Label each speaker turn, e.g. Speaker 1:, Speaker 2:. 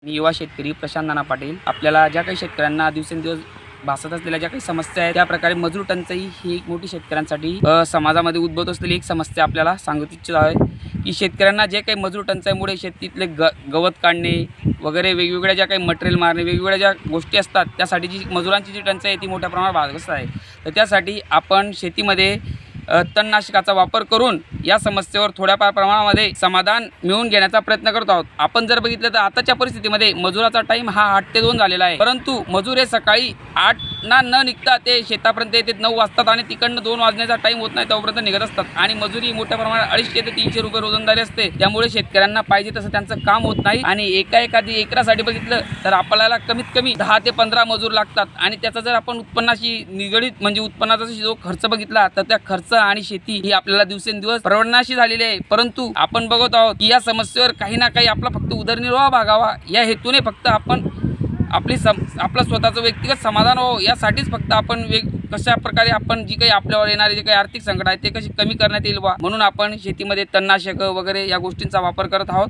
Speaker 1: मी युवा शेतकरी प्रशांत नाना पाटील. आपल्याला ज्या काही शेतकऱ्यांना दिवसेंदिवस भासत असलेल्या ज्या काही समस्या आहेत, त्याप्रकारे मजूर टंचाई ही एक मोठी शेतकऱ्यांसाठी समाजामध्ये उद्भवत असलेली एक समस्या आपल्याला सांगू इच्छित आहे की शेतकऱ्यांना जे काही मजूर टंचाईमुळे शेतीतले गवत काढणे वगैरे वेगवेगळ्या ज्या काही मटेरियल मारणे वेगवेगळ्या ज्या गोष्टी असतात, त्यासाठी जी मजुरांची जी टंचाई आहे ती मोठ्या प्रमाणात भासत आहे. तर त्यासाठी आपण शेतीमध्ये तणनाशकाचा वापर करून या समस्येवर थोड्याफार प्रमाणामध्ये समाधान मिळवून घेण्याचा प्रयत्न करत आहोत. आपण जर बघितलं तर आताच्या परिस्थितीमध्ये मजुराचा टाईम हा 8 ते 2 झालेला आहे, परंतु मजूर हे सकाळी 8 न निघता ते शेतापर्यंत येते 9 वाजतात आणि तिकडनं 2 वाजण्याचा टाईम होत नाही तोपर्यंत निघत असतात आणि मजुरी मोठ्या प्रमाणात 250 ते 300 रुपये रोजंदारी असते. त्यामुळे शेतकऱ्यांना पाहिजे तसं त्यांचं काम होत नाही आणि एखादी एकरासाठी बघितलं तर आपल्याला कमीत कमी 10 ते 15 मजूर लागतात आणि त्याचा जर आपण उत्पन्नाशी निगडीत म्हणजे उत्पन्नाचा जो खर्च बघितला तर त्या खर्च आणि शेती ही आपल्याला दिवसेंदिवस परवडण्याशी झालेली आहे. परंतु आपण बघत आहोत की या समस्येवर काही ना काही आपला फक्त उदरनिर्वाह भागावा या हेतूने फक्त आपण आपलं स्वतःचं व्यक्तिगत समाधान व्हावं यासाठीच फक्त आपण कशा प्रकारे आपण जी काही आपल्यावर येणारे जे काही आर्थिक संकट आहे ते कशी कमी करण्यात येईल म्हणून आपण शेतीमध्ये तणनाशक वगैरे या गोष्टींचा वापर करत आहोत.